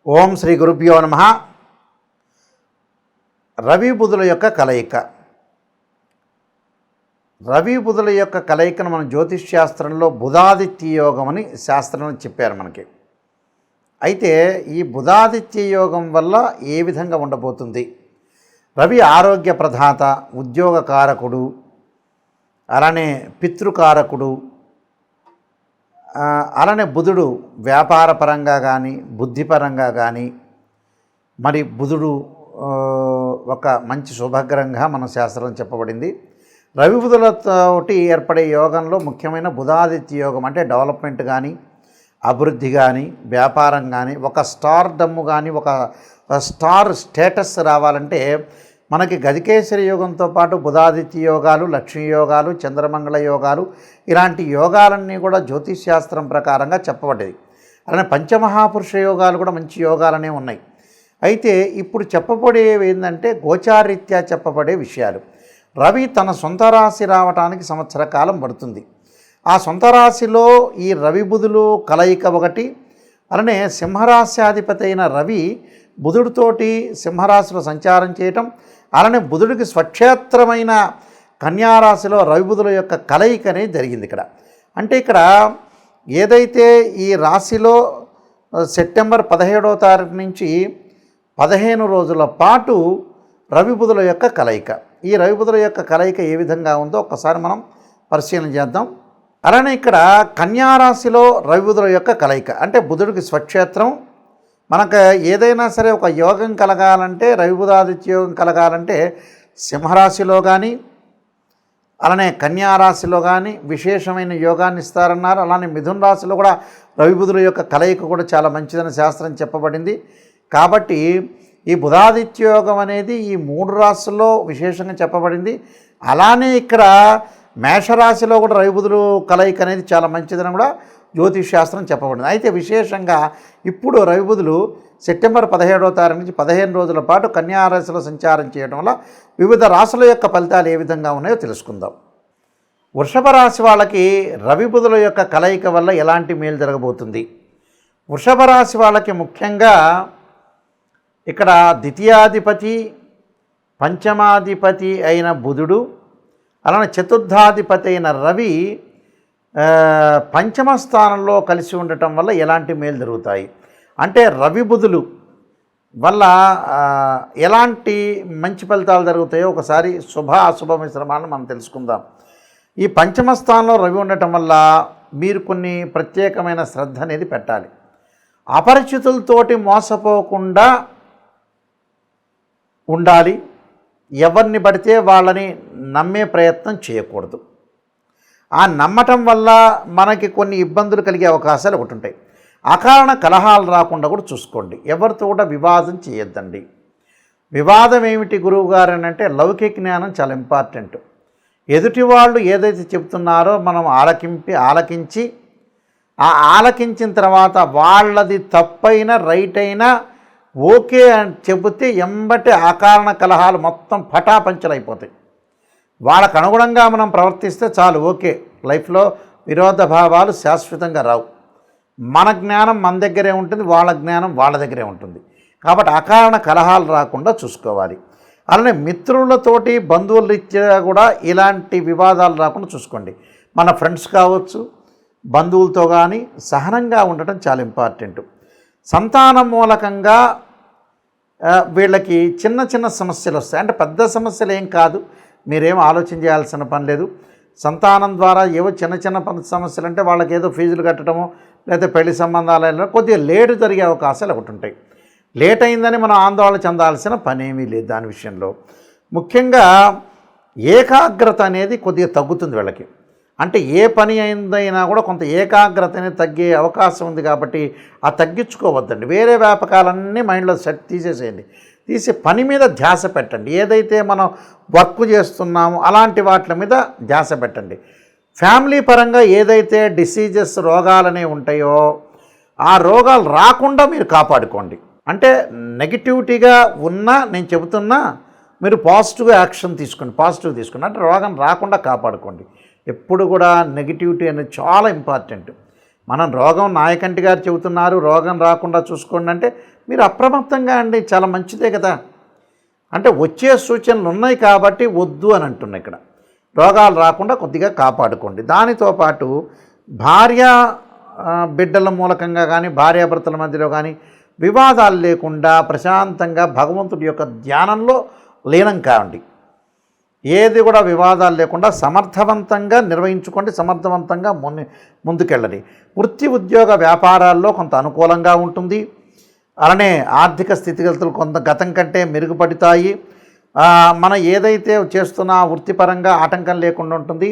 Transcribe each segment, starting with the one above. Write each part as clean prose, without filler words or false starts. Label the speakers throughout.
Speaker 1: ఓం శ్రీ గురుభ్యో నమః. రవి బుధుల యొక్క కలయిక. రవి బుధుల యొక్క కలయికను మన జ్యోతిష్ శాస్త్రంలో బుధాదిత్య యోగం అని శాస్త్రంలో చెప్పారు మనకి. అయితే ఈ బుధాదిత్య యోగం వల్ల ఏ విధంగా ఉండబోతుంది? రవి ఆరోగ్య ప్రదాత, ఉద్యోగకారకుడు, అలానే పితృకారకుడు, అలానే బుధుడు వ్యాపారపరంగా కానీ బుద్ధిపరంగా కానీ మరి బుధుడు ఒక మంచి శుభగ్రహంగా మన శాస్త్రం చెప్పబడింది. రవి బుధులతోటి ఏర్పడే యోగంలో ముఖ్యమైన బుధాదిత్య యోగం అంటే డెవలప్మెంట్ కానీ అభివృద్ధి కానీ వ్యాపారం కానీ ఒక స్టార్ డమ్ము కానీ ఒక స్టార్ స్టేటస్ రావాలంటే మనకి గజకేసరి యోగంతో పాటు బుధాదిత్య యోగాలు, లక్ష్మీ యోగాలు, చంద్రమంగళ యోగాలు ఇలాంటి యోగాలన్నీ కూడా జ్యోతిష్ శాస్త్రం ప్రకారంగా చెప్పబడ్డది. అలానే పంచమహాపురుష యోగాలు కూడా మంచి యోగాలనే ఉన్నాయి. అయితే ఇప్పుడు చెప్పబడేవి ఏంటంటే గోచారీత్యా చెప్పబడే విషయాలు. రవి తన సొంత రాశి రావడానికి సంవత్సర కాలం పడుతుంది. ఆ సొంత రాశిలో ఈ రవి బుధులు కలయిక ఒకటి. అలానే సింహరాశ్యాధిపతి అయిన రవి బుధుడితోటి సింహరాశిలో సంచారం చేయటం, అలానే బుధుడికి స్వక్షేత్రమైన కన్యారాశిలో రవి బుధుల యొక్క కలయిక అనేది జరిగింది ఇక్కడ. అంటే ఇక్కడ ఏదైతే ఈ రాశిలో సెప్టెంబర్ 17వ తారీఖు నుంచి 15 రోజుల పాటు రవి బుధుల యొక్క కలయిక. ఈ రవి బుధుల యొక్క కలయిక ఏ విధంగా ఉందో ఒక్కసారి మనం పరిశీలన చేద్దాం. అలానే ఇక్కడ కన్యారాశిలో రవి బుధుల యొక్క కలయిక అంటే బుధుడికి స్వక్షేత్రం. మనకు ఏదైనా సరే ఒక యోగం కలగాలంటే రవి బుధాదిత్య యోగం కలగాలంటే సింహరాశిలో కానీ అలానే కన్యారాశిలో కానీ విశేషమైన యోగాన్ని ఇస్తారన్నారు. అలానే మిథున రాశిలో కూడా రవి బుధుల యొక్క కలయిక కూడా చాలా మంచిదని శాస్త్రం చెప్పబడింది. కాబట్టి ఈ బుధాదిత్య యోగం అనేది ఈ 3 రాశుల్లో విశేషంగా చెప్పబడింది. అలానే ఇక్కడ మేషరాశిలో కూడా రవి బుధులు కలయిక అనేది చాలా మంచిదని కూడా జ్యోతిష్ శాస్త్రం చెప్పబడింది. అయితే విశేషంగా ఇప్పుడు రవి బుధులు సెప్టెంబర్ 17వ తారీఖు నుంచి 15 రోజుల పాటు కన్యారాశిలో సంచారం చేయడం వల్ల వివిధ రాశుల యొక్క ఫలితాలు ఏ విధంగా ఉన్నాయో తెలుసుకుందాం. వృషభ రాశి వాళ్ళకి రవి బుధుల యొక్క కలయిక వల్ల ఎలాంటి మేలు జరగబోతుంది? వృషభ రాశి వాళ్ళకి ముఖ్యంగా ఇక్కడ ద్వితీయాధిపతి, పంచమాధిపతి అయిన బుధుడు, అలానే చతుర్థాధిపతి అయిన రవి పంచమ స్థానంలో కలిసి ఉండటం వల్ల ఎలాంటి మేలు జరుగుతాయి అంటే రవి బుధులు వల్ల ఎలాంటి మంచి ఫలితాలు జరుగుతాయో ఒకసారి శుభ అశుభ మిశ్రమాలను మనం తెలుసుకుందాం. ఈ పంచమ స్థానంలో రవి ఉండటం వల్ల మీరు కొన్ని ప్రత్యేకమైన శ్రద్ధ అనేది పెట్టాలి. అపరిచితులతోటి మోసపోకుండా ఉండాలి. ఎవరిని పడితే వాళ్ళని నమ్మే ప్రయత్నం చేయకూడదు. ఆ నమ్మటం వల్ల మనకి కొన్ని ఇబ్బందులు కలిగే అవకాశాలు ఒకటి ఉంటాయి. అకారణ కలహాలు రాకుండా కూడా చూసుకోండి. ఎవరితో కూడా వివాదం చేయొద్దండి. వివాదం ఏమిటి గురువుగారు అని అంటే లౌకిక జ్ఞానం చాలా ఇంపార్టెంట్. ఎదుటి వాళ్ళు ఏదైతే చెప్తున్నారో మనం ఆలకించి ఆలకించిన తర్వాత వాళ్ళది తప్పైనా రైట్ అయినా ఓకే అని చెబితే ఎంబటి అకారణ కలహాలు మొత్తం పటాపంచలైపోతాయి. వాళ్ళకు అనుగుణంగా మనం ప్రవర్తిస్తే చాలు, ఓకే. లైఫ్లో విరోధ భావాలు శాశ్వతంగా రావు. మన జ్ఞానం మన దగ్గరే ఉంటుంది, వాళ్ళ జ్ఞానం వాళ్ళ దగ్గరే ఉంటుంది. కాబట్టి అకారణ కలహాలు రాకుండా చూసుకోవాలి. అలానే మిత్రులతోటి బంధువుల రీత్యా కూడా ఇలాంటి వివాదాలు రాకుండా చూసుకోండి. మన ఫ్రెండ్స్ కావచ్చు, బంధువులతో కానీ సహనంగా ఉండటం చాలా ఇంపార్టెంట్. సంతానం మూలకంగా వీళ్ళకి చిన్న చిన్న సమస్యలు వస్తాయి. అంటే పెద్ద సమస్యలు ఏం కాదు, మీరేం ఆలోచన చేయాల్సిన పని లేదు. సంతానం ద్వారా ఏవో చిన్న చిన్న సమస్యలు అంటే వాళ్ళకి ఏదో ఫీజులు కట్టడమో లేదా పెళ్లి సంబంధాలు కొద్దిగా లేటు జరిగే అవకాశాలు ఒకటి ఉంటాయి. లేట్ అయిందని మనం ఆందోళన చెందాల్సిన పని ఏమీ లేదు. దాని విషయంలో ముఖ్యంగా ఏకాగ్రత అనేది కొద్దిగా తగ్గుతుంది వీళ్ళకి. అంటే ఏ పని అయిందైనా కూడా కొంత ఏకాగ్రత అనేది తగ్గే అవకాశం ఉంది. కాబట్టి ఆ తగ్గించుకోవద్దండి. వేరే వ్యాపకాలన్నీ మైండ్లో తీసేసేయండి. తీసి పని మీద ధ్యాస పెట్టండి. ఏదైతే మనం వర్క్ చేస్తున్నామో అలాంటి వాటి మీద ధ్యాస పెట్టండి. ఫ్యామిలీ పరంగా ఏదైతే డిసీజెస్ రోగాలనే ఉంటాయో ఆ రోగాలు రాకుండా మీరు కాపాడుకోండి. అంటే నెగిటివిటీగా ఉన్నా నేను చెబుతున్నా మీరు పాజిటివ్గా యాక్షన్ తీసుకోండి, పాజిటివ్ తీసుకోండి. అంటే రోగం రాకుండా కాపాడుకోండి. ఎప్పుడు కూడా నెగిటివిటీ అనేది చాలా ఇంపార్టెంట్. మనం రోగం నాయకంటి గారు చెబుతున్నారు రోగం రాకుండా చూసుకోండి అంటే మీరు అప్రమత్తంగా అండి, చాలా మంచిదే కదా. అంటే వచ్చే సూచనలు ఉన్నాయి కాబట్టి వద్దు అని అంటున్నా. ఇక్కడ రోగాలు రాకుండా కొద్దిగా కాపాడుకోండి. దానితో పాటు భార్య బిడ్డల మూలకంగా కానీ భార్యాభర్తల మధ్యలో కానీ వివాదాలు లేకుండా ప్రశాంతంగా భగవంతుడి యొక్క ధ్యానంలో లీనం కావండి. ఏది కూడా వివాదాలు లేకుండా సమర్థవంతంగా నిర్వహించుకోండి, సమర్థవంతంగా ముందుకెళ్ళండి. వృత్తి ఉద్యోగ వ్యాపారాల్లో కొంత అనుకూలంగా ఉంటుంది. అలానే ఆర్థిక స్థితిగతులు కొంత గతం కంటే మెరుగుపడతాయి. మనం ఏదైతే చేస్తున్నా వృత్తిపరంగా ఆటంకం లేకుండా ఉంటుంది.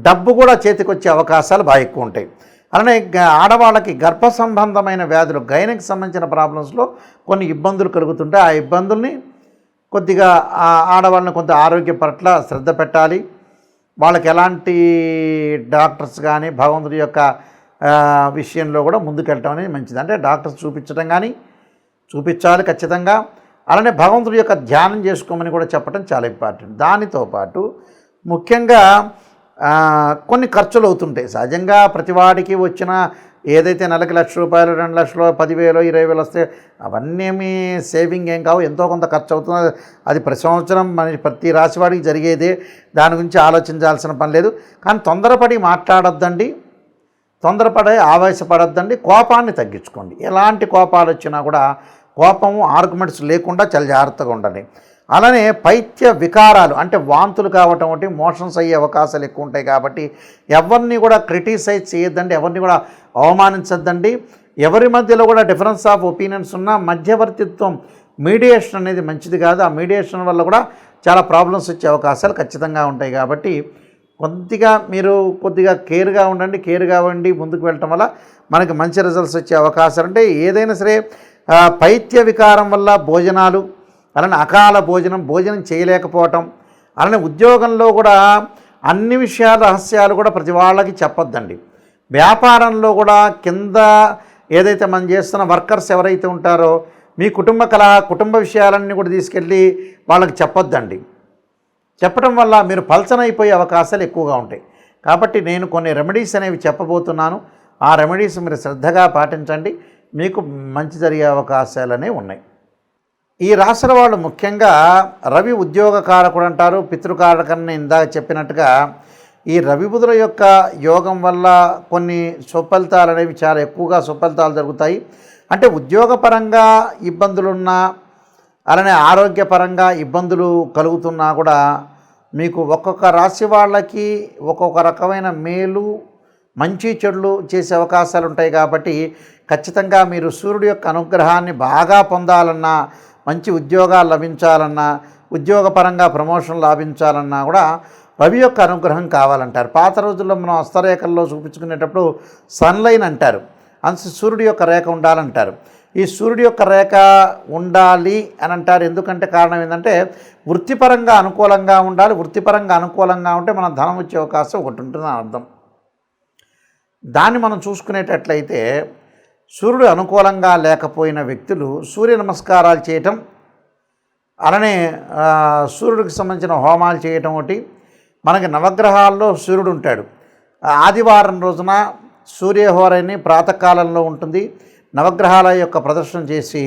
Speaker 1: డబ్బు కూడా చేతికి వచ్చే అవకాశాలు బాగా ఎక్కువ ఉంటాయి. అలానే ఆడవాళ్ళకి గర్భ సంబంధమైన వ్యాధులు, గైనకి సంబంధించిన ప్రాబ్లమ్స్లో కొన్ని ఇబ్బందులు కలుగుతుంటాయి. ఆ ఇబ్బందుల్ని కొద్దిగా ఆడవాళ్ళని కొంత ఆరోగ్య పట్ల శ్రద్ధ పెట్టాలి. వాళ్ళకి ఎలాంటి డాక్టర్స్ కానీ భగవంతుడి యొక్క విషయంలో కూడా ముందుకెళ్ళటం అనేది మంచిది. అంటే డాక్టర్స్ చూపించడం కానీ చూపించాలి ఖచ్చితంగా. అలానే భగవంతుడి యొక్క ధ్యానం చేసుకోమని కూడా చెప్పడం చాలా ఇంపార్టెంట్. దానితో పాటు ముఖ్యంగా కొన్ని ఖర్చులు అవుతుంటాయి. సహజంగా ప్రతివాడికి వచ్చిన ఏదైతే నెలకి ₹1,00,000, ₹2,00,000, 10,000, 20,000 వస్తే అవన్నీ సేవింగ్ ఏం కావు, ఎంతో కొంత ఖర్చు అవుతుంది. అది ప్రతి సంవత్సరం ప్రతి రాశివాడికి జరిగేదే, దాని గురించి ఆలోచించాల్సిన పని లేదు. కానీ తొందరపడి మాట్లాడొద్దండి, తొందరపడి ఆవేశపడొద్దండి. కోపాన్ని తగ్గించుకోండి. ఎలాంటి కోపాలు వచ్చినా కూడా కోపము ఆర్గ్యుమెంట్స్ లేకుండా చాలా జాగ్రత్తగా ఉండండి. అలానే పైత్య వికారాలు అంటే వాంతులు కావటం ఒకటి, మోషన్స్ అయ్యే అవకాశాలు ఎక్కువ ఉంటాయి. కాబట్టి ఎవరిని కూడా క్రిటిసైజ్ చేయొద్దండి, ఎవరిని కూడా అవమానించద్దండి. ఎవరి మధ్యలో కూడా డిఫరెన్స్ ఆఫ్ ఒపీనియన్స్ ఉన్న మధ్యవర్తిత్వం, మీడియేషన్ అనేది మంచిది కాదు. ఆ మీడియేషన్ వల్ల కూడా చాలా ప్రాబ్లమ్స్ వచ్చే అవకాశాలు ఖచ్చితంగా ఉంటాయి. కాబట్టి కొద్దిగా కేర్గా ఉండండి, కేర్గా ఉండి ముందుకు వెళ్ళటం వల్ల మనకి మంచి రిజల్ట్స్ వచ్చే అవకాశాలు ఉంటాయి. ఏదైనా సరే పైత్య వికారం వల్ల భోజనాలు, అలానే అకాల భోజనం చేయలేకపోవటం, అలానే ఉద్యోగంలో కూడా అన్ని విషయాల రహస్యాలు కూడా ప్రతి వాళ్ళకి చెప్పొద్దండి. వ్యాపారంలో కూడా కింద ఏదైతే మనం చేస్తున్న వర్కర్స్ ఎవరైతే ఉంటారో మీ కుటుంబ విషయాలన్నీ కూడా తీసుకెళ్ళి వాళ్ళకి చెప్పొద్దండి. చెప్పడం వల్ల మీరు పల్చనైపోయే అవకాశాలు ఎక్కువగా ఉంటాయి. కాబట్టి నేను కొన్ని రెమెడీస్ అనేవి చెప్పబోతున్నాను. ఆ రెమెడీస్ మీరు శ్రద్ధగా పాటించండి, మీకు మంచి జరిగే అవకాశాలు అనేవి ఉన్నాయి. ఈ రాశుల వాళ్ళు ముఖ్యంగా రవి ఉద్యోగ కారకుడు అంటారు, పితృకారకని ఇందాక చెప్పినట్టుగా ఈ రవి బుధుల యొక్క యోగం వల్ల కొన్ని సుఫలితాలు అనేవి చాలా ఎక్కువగా సుఫలితాలు జరుగుతాయి. అంటే ఉద్యోగపరంగా ఇబ్బందులున్నా, అలానే ఆరోగ్యపరంగా ఇబ్బందులు కలుగుతున్నా కూడా మీకు ఒక్కొక్క రాశి వాళ్ళకి ఒక్కొక్క రకమైన మేలు, మంచి చెడులు చేసే అవకాశాలు ఉంటాయి. కాబట్టి ఖచ్చితంగా మీరు సూర్యుడి యొక్క అనుగ్రహాన్ని బాగా పొందాలన్నా, మంచి ఉద్యోగాలు లభించాలన్నా, ఉద్యోగపరంగా ప్రమోషన్ లాభించాలన్నా కూడా రవి యొక్క అనుగ్రహం కావాలంటారు. పాత రోజుల్లో మనం హస్తరేఖల్లో చూపించుకునేటప్పుడు సన్లైన్ అంటారు, సూర్యుడి యొక్క రేఖ ఉండాలంటారు. ఈ సూర్యుడి యొక్క రేఖ ఉండాలి అని అంటారు. ఎందుకంటే కారణం ఏంటంటే వృత్తిపరంగా అనుకూలంగా ఉండాలి. వృత్తిపరంగా అనుకూలంగా ఉంటే మనం ధనం వచ్చే అవకాశం ఒకటి ఉంటుందని అర్థం. దాన్ని మనం చూసుకునేటట్లయితే సూర్యుడు అనుకూలంగా లేకపోయిన వ్యక్తులు సూర్య నమస్కారాలు చేయటం, అలానే సూర్యుడికి సంబంధించిన హోమాలు చేయటం ఒకటి. మనకి నవగ్రహాల్లో సూర్యుడు ఉంటాడు. ఆదివారం రోజున సూర్యహోరని ప్రాతకాలంలో ఉంటుంది. నవగ్రహాల యొక్క ప్రదర్శన చేసి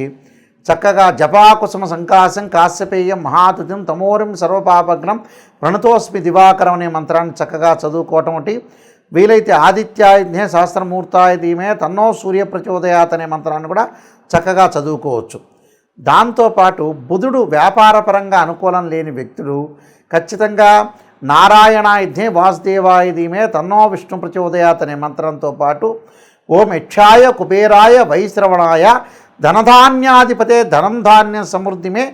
Speaker 1: చక్కగా జపాకుసుమ సంకాశం కాశ్యపేయం మహాతుతిం తమోరిం సర్వపాపగ్నం ప్రణతోస్మి దివాకరం అనే మంత్రాన్ని చక్కగా చదువుకోవటం ఒకటి. వీలైతే ఆదిత్యాయుధ్నే సహస్రమూర్తాయ ధీమే తన్నో సూర్య ప్రచోదయాత్ అనే మంత్రాన్ని కూడా చక్కగా చదువుకోవచ్చు. దాంతోపాటు బుధుడు వ్యాపారపరంగా అనుకూలం లేని వ్యక్తులు ఖచ్చితంగా నారాయణాయుధ్నే వాసుదేవాయ ధీమే తన్నో విష్ణు ప్రచోదయాత్ అనే మంత్రంతో పాటు ఓం యక్షాయ కుబేరాయ వైశ్రవణాయ ధనధాన్యాధిపతే ధనం ధాన్య సమృద్ధిమే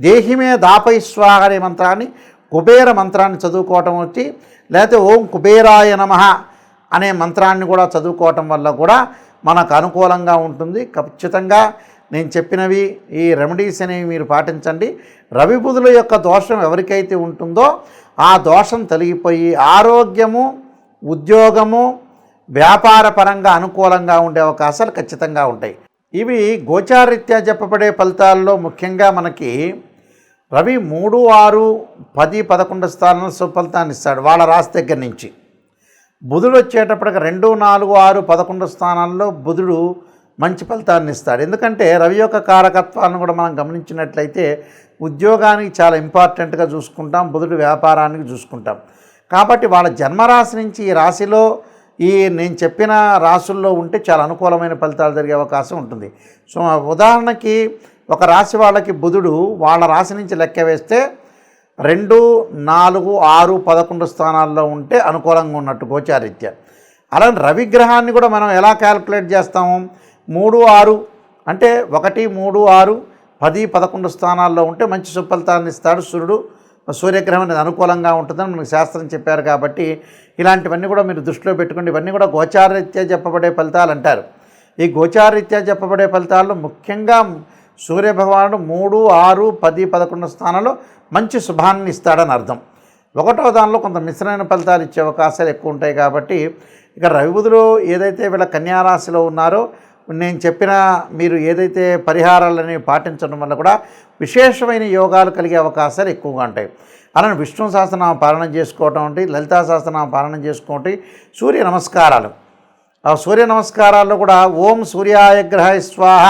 Speaker 1: దేహిమే దాపై స్వాహ అనే మంత్రాన్ని, కుబేర మంత్రాన్ని చదువుకోవటం వచ్చి, లేకపోతే ఓం కుబేరాయ నమః అనే మంత్రాన్ని కూడా చదువుకోవటం వల్ల కూడా మనకు అనుకూలంగా ఉంటుంది. ఖచ్చితంగా నేను చెప్పినవి ఈ రెమెడీస్ అనేవి మీరు పాటించండి. రవి బుధుల యొక్క దోషం ఎవరికైతే ఉంటుందో ఆ దోషం తొలగిపోయి ఆరోగ్యము, ఉద్యోగము, వ్యాపార పరంగా అనుకూలంగా ఉండే అవకాశాలు ఖచ్చితంగా ఉంటాయి. ఇవి గోచారరీత్యా చెప్పబడే ఫలితాల్లో ముఖ్యంగా మనకి రవి 3, 6, 10, 11 స్థానాల్లో సుఫలితాన్ని ఇస్తాడు వాళ్ళ రాశి దగ్గర నుంచి. బుధుడు వచ్చేటప్పటికి 2, 4, 6, 11 స్థానాల్లో బుధుడు మంచి ఫలితాన్ని ఇస్తాడు. ఎందుకంటే రవి యొక్క కారకత్వాన్ని కూడా మనం గమనించినట్లయితే ఉద్యోగానికి చాలా ఇంపార్టెంట్గా చూసుకుంటాం, బుధుడు వ్యాపారానికి చూసుకుంటాం. కాబట్టి వాళ్ళ జన్మరాశి నుంచి ఈ రాశిలో నేను చెప్పిన రాశుల్లో ఉంటే చాలా అనుకూలమైన ఫలితాలు జరిగే అవకాశం ఉంటుంది. సో ఉదాహరణకి ఒక రాశి వాళ్ళకి బుధుడు వాళ్ళ రాశి నుంచి లెక్క వేస్తే 2, 4, 6, 11 స్థానాల్లో ఉంటే అనుకూలంగా ఉన్నట్టు గోచారీత్యా. అలానే రవిగ్రహాన్ని కూడా మనం ఎలా క్యాలిక్యులేట్ చేస్తాము? 3, 6 అంటే 1, 3, 6, 10, 11 స్థానాల్లో ఉంటే మంచి సుఫలితాన్ని ఇస్తాడు సూర్యుడు. సూర్యగ్రహం అనేది అనుకూలంగా ఉంటుందని మనకు శాస్త్రం చెప్పారు. కాబట్టి ఇలాంటివన్నీ కూడా మీరు దృష్టిలో పెట్టుకోండి. ఇవన్నీ కూడా గోచారరీత్యా చెప్పబడే ఫలితాలు అంటారు. ఈ గోచారరీత్యా చెప్పబడే ఫలితాల్లో ముఖ్యంగా సూర్యభగవానుడు 3, 6, 10, 11 స్థానాల్లో మంచి శుభాన్ని ఇస్తాడని అర్థం. 1వ దానిలో కొంత మిశ్రమైన ఫలితాలు ఇచ్చే అవకాశాలు ఎక్కువ ఉంటాయి. కాబట్టి ఇక రవి బుధులు ఏదైతే వీళ్ళ కన్యారాశిలో ఉన్నారో నేను చెప్పిన మీరు ఏదైతే పరిహారాలని పాటించడం వల్ల కూడా విశేషమైన యోగాలు కలిగే అవకాశాలు ఎక్కువగా ఉంటాయి. అలానే విష్ణు సహస్రనామ పాలన చేసుకోవటం అంటే, లలితా సహస్రనామ పాలన చేసుకోవటం, సూర్య నమస్కారాలు. ఆ సూర్య నమస్కారాల్లో కూడా ఓం సూర్యాయ గ్రహాయ స్వాహ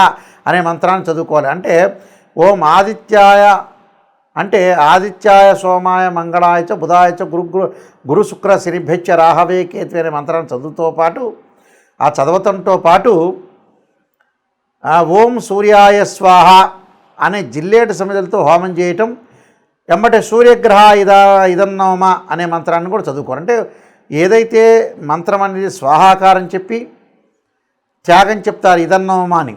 Speaker 1: అనే మంత్రాన్ని చదువుకోవాలి. అంటే ఓం ఆదిత్యాయ అంటే ఆదిత్యాయ సోమాయ మంగళాయ చ బుధాయ చ గురు శుక్ర శనిభ్యచ్చ రాహవే కేతు అనే మంత్రాన్ని చదువుతో పాటు చదవటంతో పాటు ఓం సూర్యాయ స్వాహ అనే జిల్లేడు సమిధులతో హోమం చేయటం, ఎమ్మటే సూర్యగ్రహ ఇదన్నోమ అనే మంత్రాన్ని కూడా చదువుకోవాలి. అంటే ఏదైతే మంత్రం అనేది స్వాహాకారం చెప్పి త్యాగం చెప్తారు ఇదన్నోమ అని,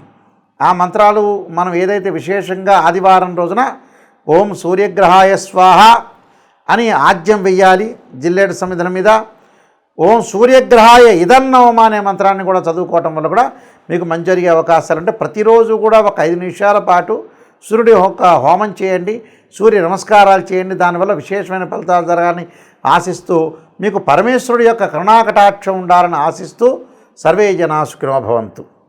Speaker 1: ఆ మంత్రాలు మనం ఏదైతే విశేషంగా ఆదివారం రోజున ఓం సూర్యగ్రహాయ స్వాహ అని ఆజ్యం వెయ్యాలి జిల్లేడు సమిధుల మీద. ఓం సూర్యగ్రహాయ ఇదన్నోమ అనే మంత్రాన్ని కూడా చదువుకోవటం వల్ల కూడా మీకు మంచి జరిగే అవకాశాలు. అంటే ప్రతిరోజు కూడా ఒక 5 నిమిషాల పాటు సూర్యుడి యొక్క హోమం చేయండి, సూర్య నమస్కారాలు చేయండి. దానివల్ల విశేషమైన ఫలితాలు జరగాలని ఆశిస్తూ, మీకు పరమేశ్వరుడి యొక్క కరుణాకటాక్షం ఉండాలని ఆశిస్తూ, సర్వే జనా సుఖినో భవంతు.